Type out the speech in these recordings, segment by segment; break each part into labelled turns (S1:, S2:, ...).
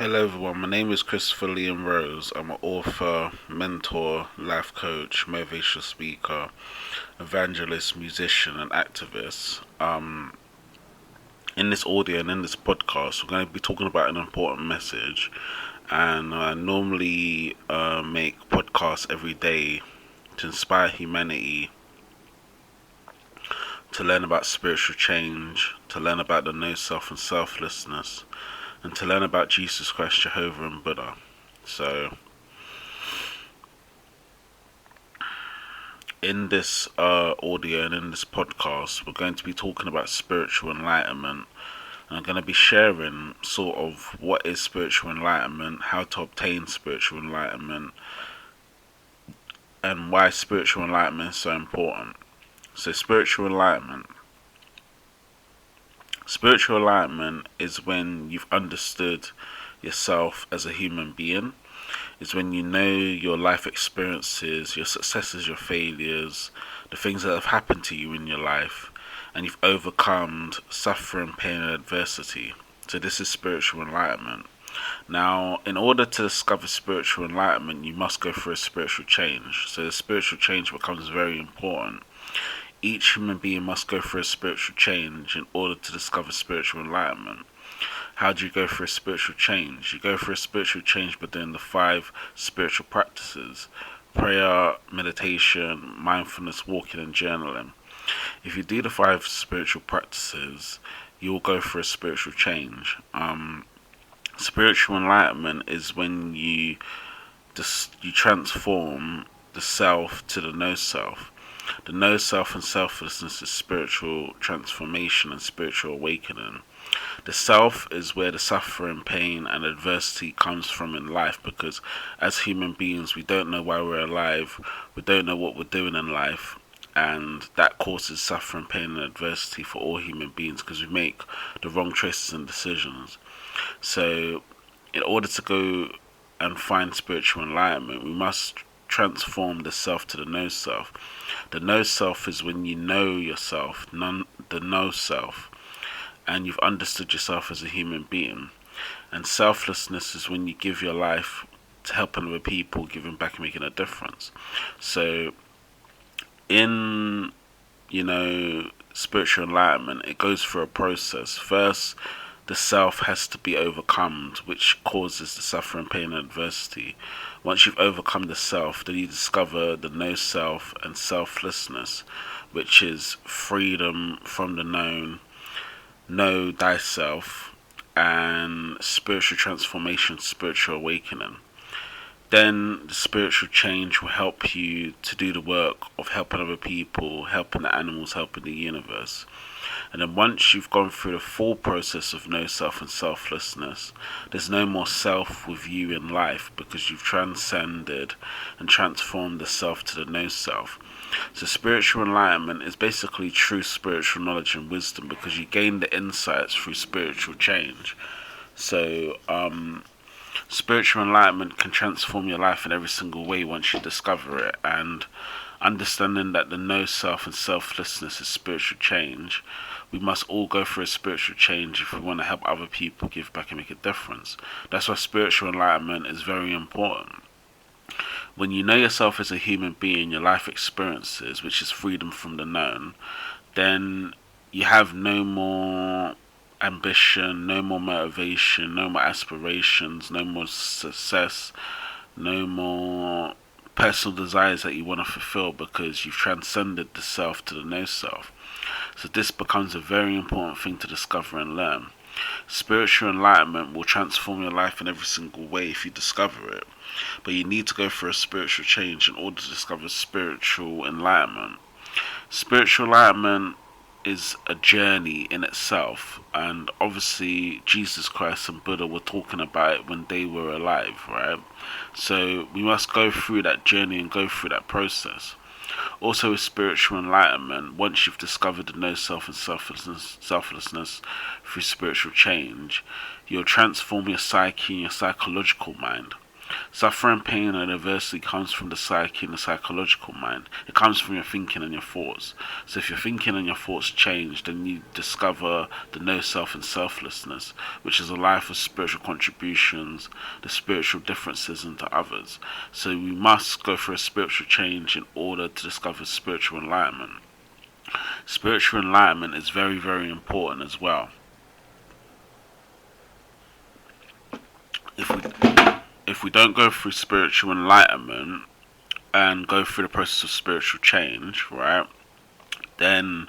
S1: Hello everyone, my name is Christopher Liam Rose. I'm an author, mentor, life coach, motivational speaker, evangelist, musician, and activist. In this audio and in this podcast, we're going to be talking about an important message. And I normally make podcasts every day to inspire humanity, to learn about spiritual change, to learn about the no self and selflessness, and to learn about Jesus Christ, Jehovah, and Buddha. So, in this audio and in this podcast, we're going to be talking about spiritual enlightenment. And I'm going to be sharing sort of what is spiritual enlightenment, how to obtain spiritual enlightenment, and why spiritual enlightenment is so important. So, spiritual enlightenment. Spiritual enlightenment is when you've understood yourself as a human being. It's when you know your life experiences, your successes, your failures, the things that have happened to you in your life, and you've overcome suffering, pain, and adversity. So this is spiritual enlightenment. Now, in order to discover spiritual enlightenment, you must go through a spiritual change. So the spiritual change becomes very important. Each human being must go through a spiritual change in order to discover spiritual enlightenment. How do you go through a spiritual change? You go through a spiritual change by doing the 5 spiritual practices: prayer, meditation, mindfulness, walking, and journaling. If you do the 5 spiritual practices, you will go through a spiritual change. Spiritual enlightenment is when you transform the self to the no self. The no self and selflessness is spiritual transformation and spiritual awakening. The self is where the suffering, pain, and adversity comes from in life, because as human beings, we don't know why we're alive, we don't know what we're doing in life, and that causes suffering, pain, and adversity for all human beings because we make the wrong choices and decisions. So, in order to go and find spiritual enlightenment, we must transform the self to the no self. The no self is when you know yourself, the no self, and you've understood yourself as a human being. And selflessness is when you give your life to helping other people, giving back and making a difference. So, in spiritual enlightenment, it goes through a process. First, the self has to be overcome, which causes the suffering, pain, and adversity. Once you've overcome the self, then you discover the no self and selflessness, which is freedom from the known, know thyself, and spiritual transformation, spiritual awakening. Then the spiritual change will help you to do the work of helping other people, helping the animals, helping the universe. And then once you've gone through the full process of no self and selflessness, there's no more self with you in life, because you've transcended and transformed the self to the no self. So spiritual enlightenment is basically true spiritual knowledge and wisdom, because you gain the insights through spiritual change. So spiritual enlightenment can transform your life in every single way once you discover it. And understanding that the no self and selflessness is spiritual change, we must all go through a spiritual change if we want to help other people, give back, and make a difference. That's why spiritual enlightenment is very important. When you know yourself as a human being, your life experiences, which is freedom from the known, then you have no more ambition, no more motivation, no more aspirations, no more success, no more personal desires that you want to fulfill, because you've transcended the self to the no self. So this becomes a very important thing to discover and learn. Spiritual enlightenment will transform your life in every single way if you discover it. But you need to go through a spiritual change in order to discover spiritual enlightenment. Spiritual enlightenment is a journey in itself, and obviously Jesus Christ and Buddha were talking about it when they were alive, right? So we must go through that journey and go through that process. Also, with spiritual enlightenment, once you've discovered the no self and selflessness through spiritual change, you'll transform your psyche and your psychological mind. Suffering, pain, and adversity comes from the psyche and the psychological mind. It comes from your thinking and your thoughts. So if your thinking and your thoughts change, then you discover the no self and selflessness, which is a life of spiritual contributions, the spiritual differences into others. So we must go through a spiritual change in order to discover spiritual enlightenment. Spiritual enlightenment is very, very important as well. If we don't go through spiritual enlightenment and go through the process of spiritual change, right, then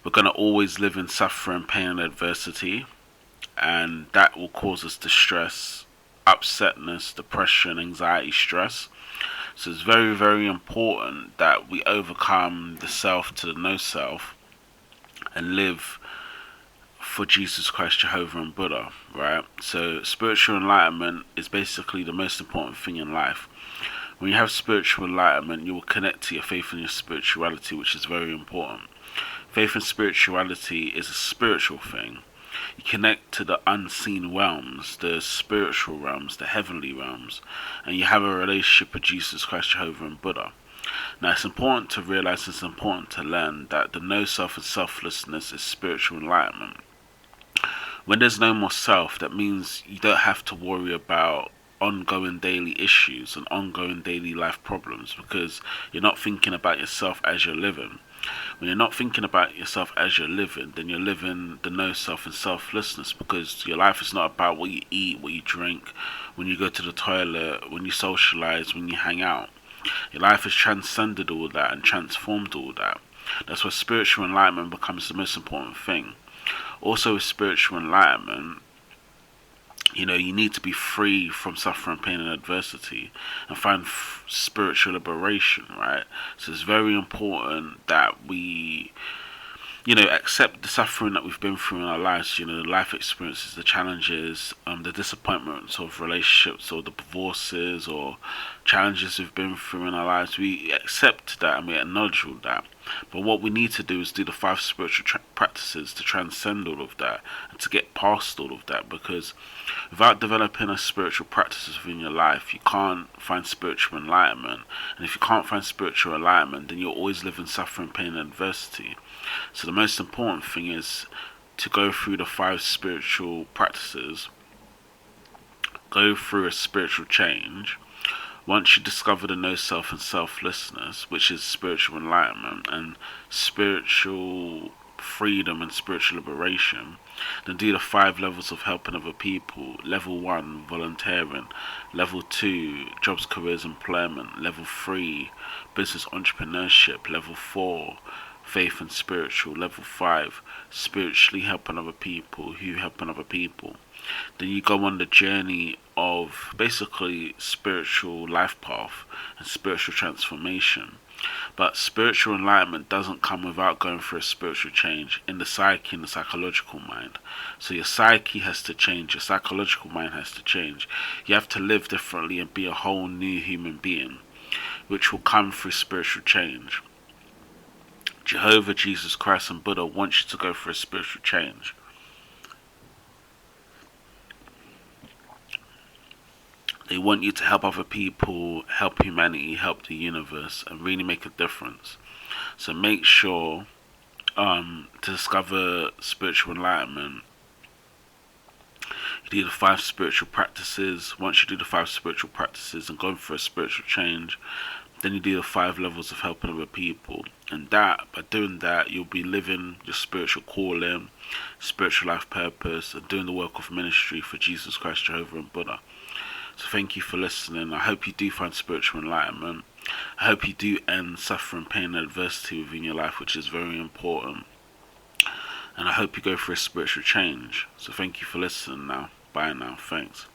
S1: we're going to always live in suffering, pain, and adversity, and that will cause us distress, upsetness, depression, anxiety, stress. So it's very, very important that we overcome the self to the no self and live for Jesus Christ, Jehovah, and Buddha, right? So spiritual enlightenment is basically the most important thing in life. When you have spiritual enlightenment, you will connect to your faith and your spirituality, which is very important. Faith and spirituality is a spiritual thing. You connect to the unseen realms, the spiritual realms, the heavenly realms, and you have a relationship with Jesus Christ, Jehovah, and Buddha. Now, it's important to realize, it's important to learn that the no self and selflessness is spiritual enlightenment. When there's no more self, that means you don't have to worry about ongoing daily issues and ongoing daily life problems, because you're not thinking about yourself as you're living. When you're not thinking about yourself as you're living, then you're living the no self and selflessness, because your life is not about what you eat, what you drink, when you go to the toilet, when you socialize, when you hang out. Your life has transcended all that and transformed all that. That's why spiritual enlightenment becomes the most important thing. Also with spiritual enlightenment, you need to be free from suffering, pain, and adversity, and find spiritual liberation, right? So it's very important that we, accept the suffering that we've been through in our lives, the life experiences, the challenges, the disappointments of relationships, or the divorces, or challenges we've been through in our lives. We accept that and we acknowledge all that. But what we need to do is do the 5 spiritual practices to transcend all of that and to get past all of that, because without developing a spiritual practices within your life, you can't find spiritual enlightenment. And if you can't find spiritual enlightenment, then you'll always live in suffering, pain, and adversity. So the most important thing is to go through the 5 spiritual practices, go through a spiritual change. Once you discover the no self and selflessness, which is spiritual enlightenment and spiritual freedom and spiritual liberation, then do the 5 levels of helping other people. Level 1, volunteering. Level 2, jobs, careers, employment. Level 3, business entrepreneurship. Level 4, faith and spiritual. Level 5, spiritually helping other people, helping other people. Then you go on the journey of basically spiritual life path and spiritual transformation. But spiritual enlightenment doesn't come without going through a spiritual change in the psyche and the psychological mind. So your psyche has to change, your psychological mind has to change. You have to live differently and be a whole new human being, which will come through spiritual change. Jehovah, Jesus Christ, and Buddha want you to go through a spiritual change. They want you to help other people, help humanity, help the universe, and really make a difference. So make sure to discover spiritual enlightenment, you do the 5 spiritual practices. Once you do the 5 spiritual practices and go for a spiritual change, then you do the 5 levels of helping other people. And that, by doing that, you'll be living your spiritual calling, spiritual life purpose, and doing the work of ministry for Jesus Christ, Jehovah, and Buddha. So thank you for listening. I hope you do find spiritual enlightenment. I hope you do end suffering, pain, and adversity within your life, which is very important. And I hope you go for a spiritual change. So thank you for listening now. Bye now. Thanks.